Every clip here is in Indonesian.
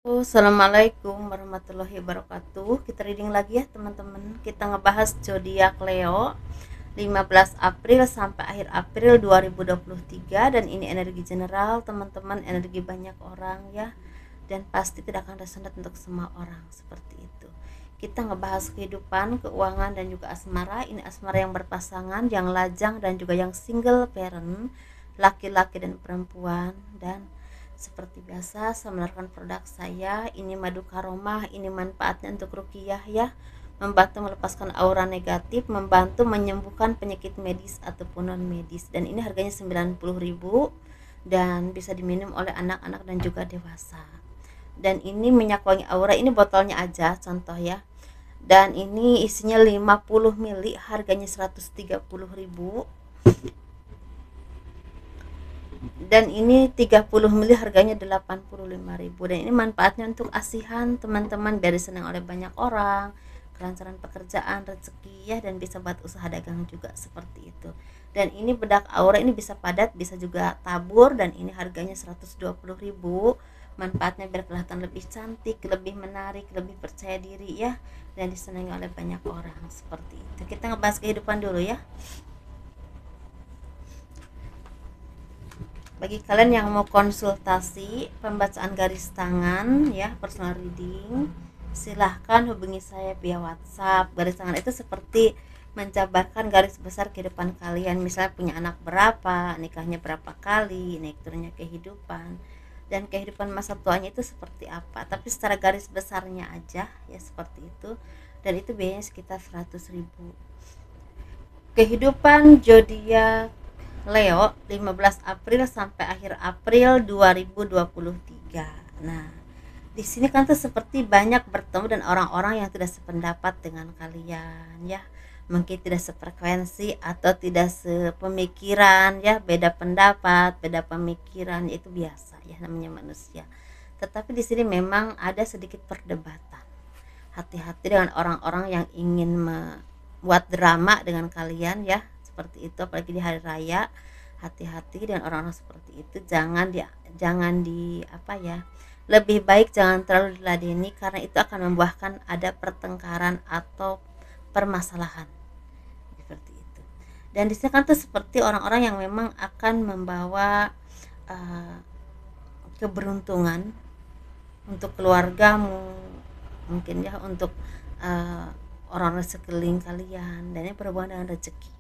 Assalamualaikum warahmatullahi wabarakatuh. Kita reading lagi ya teman-teman. Kita ngebahas zodiak Leo 15 April sampai akhir April 2023, dan ini energi general teman-teman, energi banyak orang ya. Dan pasti tidak akan resonate untuk semua orang seperti itu. Kita ngebahas kehidupan, keuangan, dan juga asmara. Ini asmara yang berpasangan, yang lajang, dan juga yang single parent, laki-laki dan perempuan. Dan seperti biasa, saya menawarkan produk saya. Ini madu karomah, ini manfaatnya untuk ruqyah ya. Membantu melepaskan aura negatif, membantu menyembuhkan penyakit medis ataupun non medis. Dan ini harganya 90.000 dan bisa diminum oleh anak-anak dan juga dewasa. Dan ini minyak wangi aura, ini botolnya aja contoh ya. Dan ini isinya 50 ml, harganya 130.000. Dan ini 30 ml harganya 85.000. Dan ini manfaatnya untuk asihan teman-teman, biar disenang oleh banyak orang, kelancaran pekerjaan, rezeki ya, dan bisa buat usaha dagang juga seperti itu. Dan ini bedak aura, ini bisa padat, bisa juga tabur, dan ini harganya 120.000. Manfaatnya biar kelihatan lebih cantik, lebih menarik, lebih percaya diri ya, dan disenangi oleh banyak orang seperti itu. Kita ngebahas kehidupan dulu ya. Bagi kalian yang mau konsultasi pembacaan garis tangan ya, personal reading, silahkan hubungi saya via WhatsApp. Garis tangan itu seperti menjabarkan garis besar kehidupan kalian, misalnya punya anak berapa, nikahnya berapa kali, naik turunnya kehidupan, dan kehidupan masa tuanya itu seperti apa. Tapi secara garis besarnya aja ya, seperti itu. Dan itu biayanya sekitar 100.000. Kehidupan zodiak Leo 15 April sampai akhir April 2023. Nah, di sini kan tuh seperti banyak bertemu dan orang-orang yang tidak sependapat dengan kalian ya. Mungkin tidak sefrekuensi atau tidak sepemikiran ya, beda pendapat, beda pemikiran, itu biasa ya, namanya manusia. Tetapi di sini memang ada sedikit perdebatan. Hati-hati dengan orang-orang yang ingin membuat drama dengan kalian ya, seperti itu, apalagi di hari raya. Hati-hati dengan orang-orang seperti itu, jangan di apa ya, lebih baik jangan terlalu diladeni, karena itu akan membuahkan ada pertengkaran atau permasalahan seperti itu. Dan di sini kan tuh seperti orang-orang yang memang akan membawa uh, keberuntungan untuk keluargamu, mungkin ya, untuk uh, orang-orang sekeliling kalian, dan ini berhubungan dengan rezeki.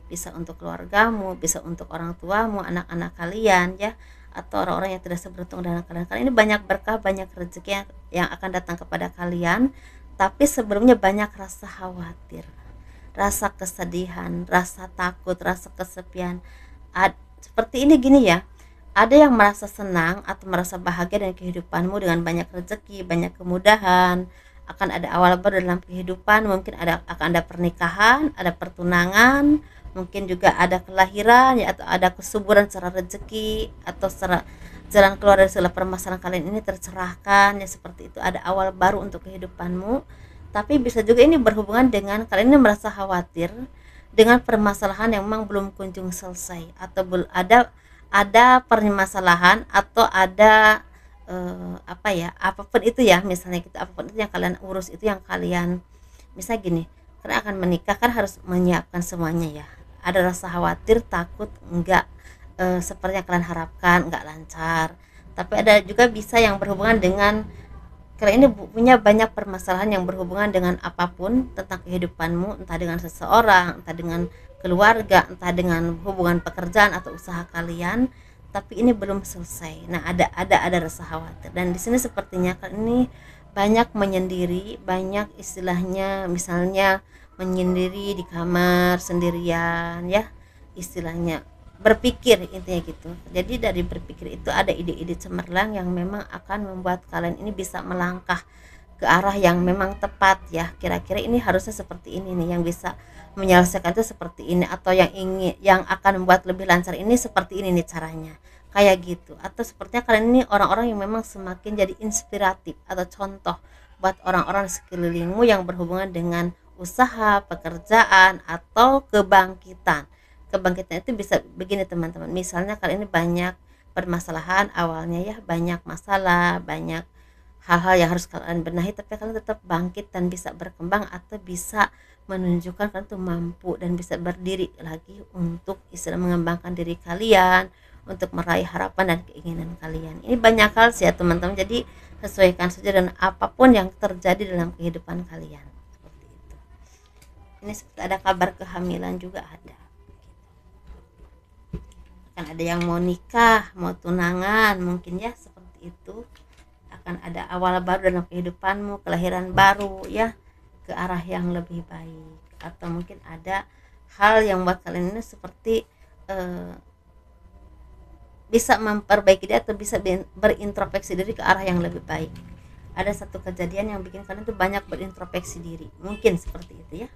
Bisa untuk keluargamu, bisa untuk orang tuamu, anak-anak kalian ya, atau orang-orang yang tidak seberuntung dengan kalian. Kali ini banyak berkah, banyak rezeki yang akan datang kepada kalian. Tapi sebelumnya banyak rasa khawatir, rasa kesedihan, rasa takut, rasa kesepian. Seperti ini gini ya, ada yang merasa senang atau merasa bahagia dengan kehidupanmu, dengan banyak rezeki, banyak kemudahan, akan ada awal baru dalam kehidupan, mungkin akan ada pernikahan, ada pertunangan, mungkin juga ada kelahiran ya, atau ada kesuburan secara rezeki, atau secara jalan keluar dari segala permasalahan kalian ini tercerahkan ya, seperti itu, ada awal baru untuk kehidupanmu. Tapi bisa juga ini berhubungan dengan kalian ini merasa khawatir dengan permasalahan yang memang belum kunjung selesai, atau ada permasalahan, atau ada apa ya, apapun itu ya, misalnya gitu, apapun itu yang kalian urus, itu yang kalian, misalnya gini, karena akan menikah kan harus menyiapkan semuanya ya, ada rasa khawatir, takut enggak seperti yang kalian harapkan, enggak lancar. Tapi ada juga bisa yang berhubungan dengan kalian ini punya banyak permasalahan yang berhubungan dengan apapun tentang kehidupanmu, entah dengan seseorang, entah dengan keluarga, entah dengan hubungan pekerjaan atau usaha kalian, tapi ini belum selesai. Nah, ada rasa khawatir. Dan di sini sepertinya kalian ini banyak menyendiri, banyak istilahnya, misalnya menyendiri di kamar sendirian ya, istilahnya berpikir, intinya gitu. Jadi dari berpikir itu ada ide-ide cemerlang yang memang akan membuat kalian ini bisa melangkah ke arah yang memang tepat ya, kira-kira ini harusnya seperti ini nih, yang bisa menyelesaikan itu seperti ini, atau yang akan membuat lebih lancar ini seperti ini nih caranya, kayak gitu. Atau sepertinya kalian ini orang-orang yang memang semakin jadi inspiratif atau contoh buat orang-orang sekelilingmu yang berhubungan dengan usaha, pekerjaan, atau kebangkitan. Kebangkitan itu bisa begini teman-teman, misalnya kalian ini banyak permasalahan awalnya ya, banyak masalah, banyak hal-hal yang harus kalian benahi, tapi kalian tetap bangkit dan bisa berkembang atau bisa menunjukkan kalian tuh mampu dan bisa berdiri lagi untuk istilah mengembangkan diri kalian, untuk meraih harapan dan keinginan kalian. Ini banyak hal sih ya teman-teman, jadi sesuaikan saja dengan apapun yang terjadi dalam kehidupan kalian, seperti itu. Ini seperti ada kabar kehamilan juga ada, kan ada yang mau nikah, mau tunangan, mungkin ya seperti itu. Akan ada awal baru dalam kehidupanmu, kelahiran baru ya, ke arah yang lebih baik. Atau mungkin ada hal yang buat kalian ini seperti bisa memperbaiki diri atau bisa berintrospeksi diri ke arah yang lebih baik. Ada satu kejadian yang bikin kalian tuh banyak berintrospeksi diri, mungkin seperti itu ya.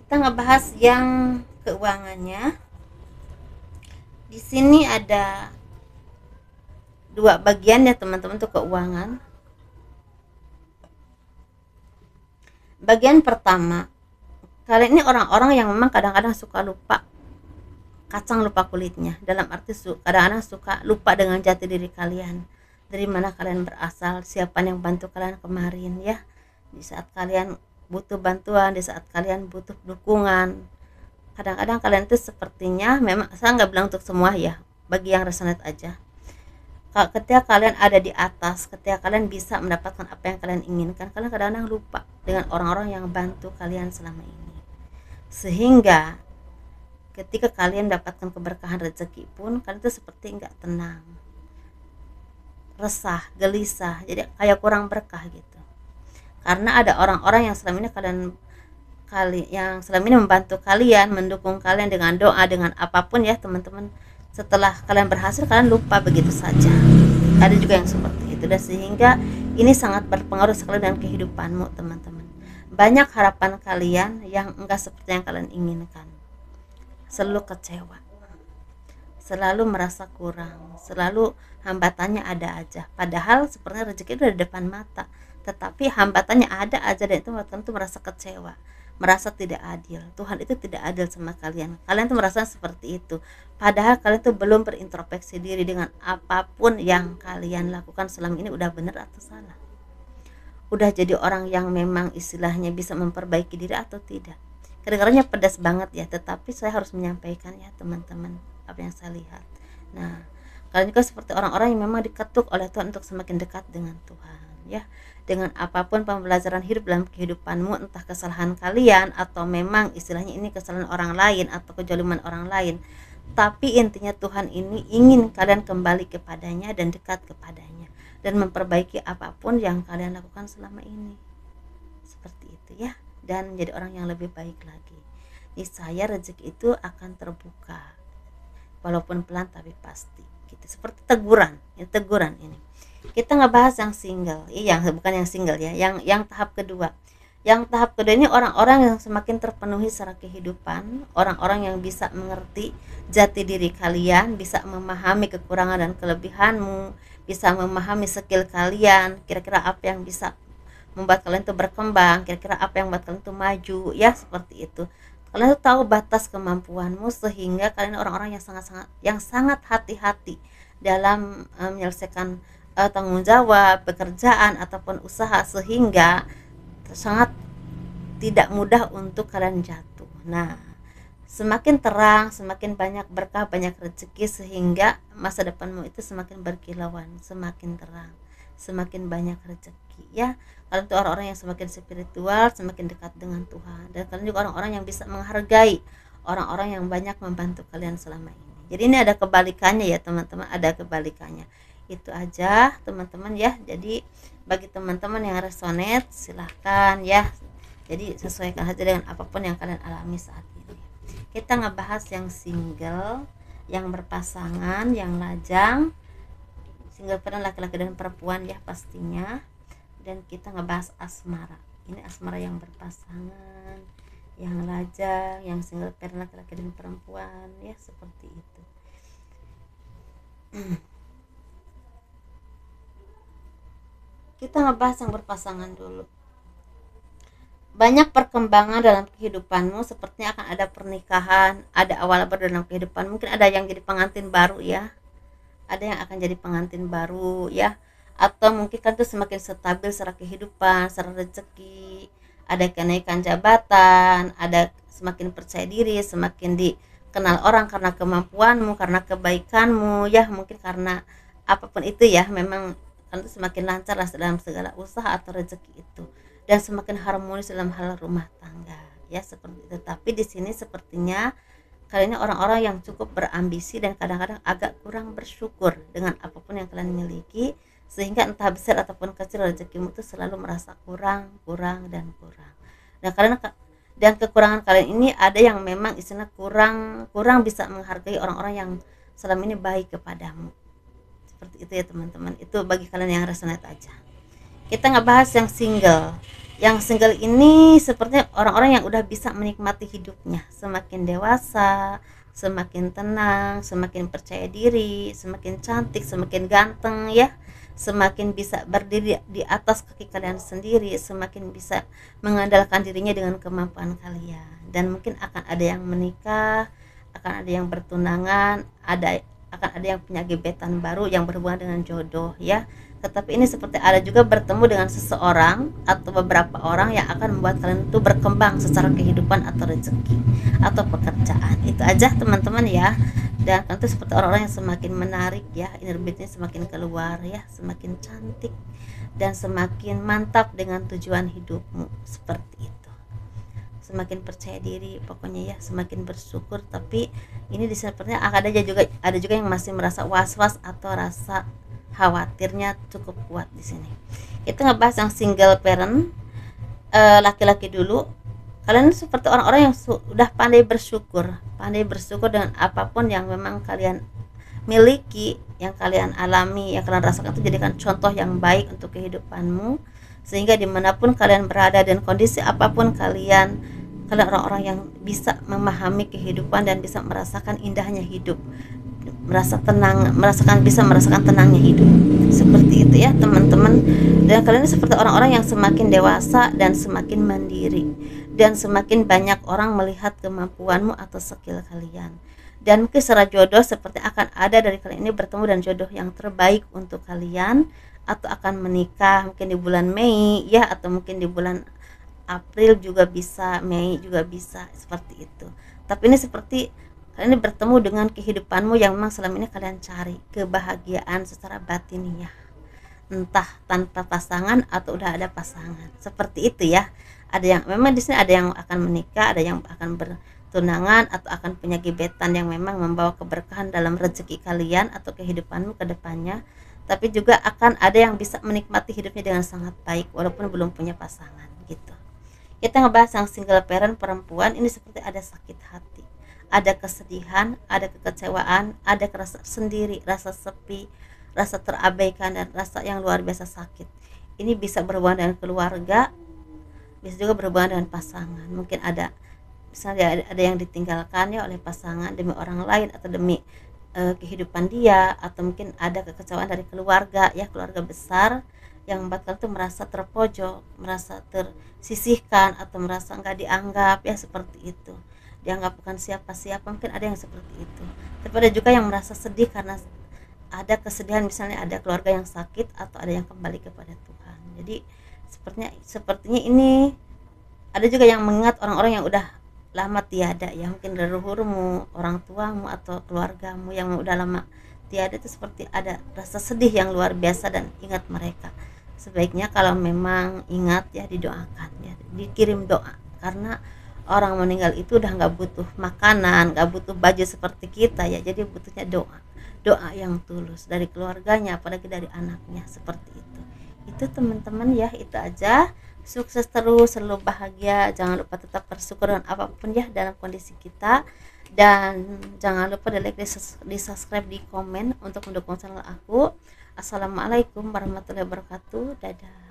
Kita ngebahas yang keuangannya. Di sini ada dua bagian ya teman-teman tuh keuangan. Bagian pertama, kalian ini orang-orang yang memang kadang-kadang suka lupa, kacang lupa kulitnya, dalam arti kadang-kadang suka lupa dengan jati diri kalian, dari mana kalian berasal, siapa yang bantu kalian kemarin ya, di saat kalian butuh bantuan, di saat kalian butuh dukungan. Kadang-kadang kalian itu sepertinya, memang saya nggak bilang untuk semua ya, bagi yang resonate aja, ketika kalian ada di atas, ketika kalian bisa mendapatkan apa yang kalian inginkan, kalian kadang-kadang lupa dengan orang-orang yang bantu kalian selama ini, sehingga ketika kalian dapatkan keberkahan rezeki pun kalian tuh seperti nggak tenang, resah, gelisah, jadi kayak kurang berkah gitu, karena ada orang-orang yang selama ini membantu kalian, mendukung kalian dengan doa, dengan apapun ya teman-teman. Setelah kalian berhasil, kalian lupa begitu saja. Ada juga yang seperti itu, dan sehingga ini sangat berpengaruh sekali dengan kehidupanmu teman-teman. Banyak harapan kalian yang enggak seperti yang kalian inginkan, selalu kecewa, selalu merasa kurang, selalu hambatannya ada aja, padahal sebenarnya rezeki itu ada di depan mata, tetapi hambatannya ada aja, dan itu kalian tuh merasa kecewa, merasa tidak adil. Tuhan itu tidak adil sama kalian. Kalian tuh merasa seperti itu, padahal kalian tuh belum berintrospeksi diri dengan apapun yang kalian lakukan selama ini, udah benar atau salah, udah jadi orang yang memang istilahnya bisa memperbaiki diri atau tidak. Kedengarannya pedas banget ya, tetapi saya harus menyampaikan ya teman-teman apa yang saya lihat. Nah, kalian juga seperti orang-orang yang memang diketuk oleh Tuhan untuk semakin dekat dengan Tuhan ya, dengan apapun pembelajaran hidup dalam kehidupanmu, entah kesalahan kalian atau memang istilahnya ini kesalahan orang lain atau kejoliman orang lain, tapi intinya Tuhan ini ingin kalian kembali kepadanya dan dekat kepadanya, dan memperbaiki apapun yang kalian lakukan selama ini, seperti itu ya, dan menjadi orang yang lebih baik lagi. Niscaya rezeki itu akan terbuka, walaupun pelan tapi pasti gitu. Seperti teguran ini. Kita ngebahas yang single, yang bukan yang single ya, yang tahap kedua. Yang tahap kedua ini orang-orang yang semakin terpenuhi secara kehidupan, orang-orang yang bisa mengerti jati diri kalian, bisa memahami kekurangan dan kelebihanmu, bisa memahami skill kalian, kira-kira apa yang bisa membuat kalian tuh berkembang, kira-kira apa yang membuat kalian tuh maju ya, seperti itu. Kalian tuh tahu batas kemampuanmu, sehingga kalian orang-orang yang sangat hati-hati dalam menyelesaikan tanggung jawab, pekerjaan ataupun usaha, sehingga sangat tidak mudah untuk kalian jatuh. Nah, semakin terang, semakin banyak berkah, banyak rezeki, sehingga masa depanmu itu semakin berkilauan, semakin terang, semakin banyak rezeki ya. Kalian itu orang-orang yang semakin spiritual, semakin dekat dengan Tuhan, dan kalian juga orang-orang yang bisa menghargai orang-orang yang banyak membantu kalian selama ini. Jadi ini ada kebalikannya ya teman-teman, ada kebalikannya. Itu aja teman-teman ya. Jadi bagi teman-teman yang resonate, silahkan ya, jadi sesuaikan saja dengan apapun yang kalian alami saat ini. Kita ngebahas yang single, yang berpasangan, yang lajang, single parent laki-laki dan perempuan ya pastinya. Dan kita ngebahas asmara, ini asmara yang berpasangan, yang lajang, yang single parent laki-laki dan perempuan ya, seperti itu. Kita ngebahas yang berpasangan dulu. Banyak perkembangan dalam kehidupanmu, sepertinya akan ada pernikahan, ada awal baru dalam kehidupan, mungkin ada yang jadi pengantin baru ya, ada yang akan jadi pengantin baru ya, atau mungkin kan tuh semakin stabil secara kehidupan, secara rezeki, ada kenaikan jabatan, ada semakin percaya diri, semakin dikenal orang karena kemampuanmu, karena kebaikanmu, ya mungkin karena apapun itu ya, memang kan tuh semakin lancar lah dalam segala usaha atau rezeki itu, dan semakin harmonis dalam hal rumah tangga, ya seperti itu. Tapi di sini sepertinya kali ini orang-orang yang cukup berambisi dan kadang-kadang agak kurang bersyukur dengan apapun yang kalian miliki, sehingga entah besar ataupun kecil rezekimu itu selalu merasa kurang, kurang, dan kurang. Nah, karena dan kekurangan kalian ini ada yang memang istilah kurang kurang bisa menghargai orang-orang yang selama ini baik kepadamu. Seperti itu ya teman-teman. Itu bagi kalian yang resonate aja. Kita ngebahas yang single. Yang single ini sepertinya orang-orang yang udah bisa menikmati hidupnya, semakin dewasa, semakin tenang, semakin percaya diri, semakin cantik, semakin ganteng ya, semakin bisa berdiri di atas kaki kalian sendiri, semakin bisa mengandalkan dirinya dengan kemampuan kalian. Dan mungkin akan ada yang menikah, akan ada yang bertunangan, akan ada yang punya gebetan baru yang berhubungan dengan jodoh ya. Tetapi ini seperti ada juga bertemu dengan seseorang atau beberapa orang yang akan membuat kalian itu berkembang secara kehidupan atau rezeki atau pekerjaan. Itu aja teman-teman ya. Dan tentu seperti orang-orang yang semakin menarik ya, inner beauty semakin keluar ya, semakin cantik dan semakin mantap dengan tujuan hidupmu, seperti itu. Semakin percaya diri pokoknya ya, semakin bersyukur. Tapi ini sepertinya ada juga yang masih merasa was-was atau rasa khawatirnya cukup kuat di sini. Kita ngebahas yang single parent, laki-laki dulu. Kalian seperti orang-orang yang sudah pandai bersyukur dengan apapun yang memang kalian miliki, yang kalian alami, yang kalian rasakan, itu jadikan contoh yang baik untuk kehidupanmu, sehingga dimanapun kalian berada dan kondisi apapun kalian orang-orang yang bisa memahami kehidupan dan bisa merasakan indahnya hidup, bisa merasakan tenangnya hidup, seperti itu ya teman-teman. Dan kalian ini seperti orang-orang yang semakin dewasa dan semakin mandiri, dan semakin banyak orang melihat kemampuanmu atau skill kalian. Dan mungkin secara jodoh seperti akan ada dari kalian ini bertemu dan jodoh yang terbaik untuk kalian, atau akan menikah mungkin di bulan Mei ya, atau mungkin di bulan April juga bisa, Mei juga bisa, seperti itu. Tapi ini seperti kalian ini bertemu dengan kehidupanmu yang memang selama ini kalian cari, kebahagiaan secara batiniah, entah tanpa pasangan atau udah ada pasangan, seperti itu ya. Ada yang memang di sini ada yang akan menikah, ada yang akan bertunangan, atau akan punya gebetan yang memang membawa keberkahan dalam rezeki kalian atau kehidupanmu ke depannya. Tapi juga akan ada yang bisa menikmati hidupnya dengan sangat baik walaupun belum punya pasangan gitu. Kita ngebahas yang single parent perempuan, ini seperti ada sakit hati, ada kesedihan, ada kekecewaan, ada rasa sendiri, rasa sepi, rasa terabaikan, dan rasa yang luar biasa sakit. Ini bisa berhubungan dengan keluarga, bisa juga berhubungan dengan pasangan. Mungkin ada misalnya ada yang ditinggalkan ya oleh pasangan demi orang lain atau demi kehidupan dia, atau mungkin ada kekecewaan dari keluarga ya, keluarga besar yang membuat kalian tuh merasa terpojok, merasa tersisihkan, atau merasa nggak dianggap ya, seperti itu, dianggap bukan siapa-siapa. Mungkin ada yang seperti itu. Tapi ada juga yang merasa sedih karena ada kesedihan, misalnya ada keluarga yang sakit atau ada yang kembali kepada Tuhan. Jadi sepertinya ini ada juga yang mengingat orang-orang yang udah lama tiada ya, mungkin leluhurmu, orang tuamu, atau keluargamu yang udah lama tiada. Itu seperti ada rasa sedih yang luar biasa dan ingat mereka. Sebaiknya kalau memang ingat ya, didoakan ya, dikirim doa, karena orang meninggal itu udah nggak butuh makanan, nggak butuh baju seperti kita ya, jadi butuhnya doa yang tulus dari keluarganya, apalagi dari anaknya, seperti itu teman-teman ya. Itu aja, sukses terus, selalu bahagia, jangan lupa tetap bersyukur dengan apapun ya dalam kondisi kita, dan jangan lupa di like, di subscribe, di komen untuk mendukung channel aku. Assalamualaikum warahmatullahi wabarakatuh. Dadah.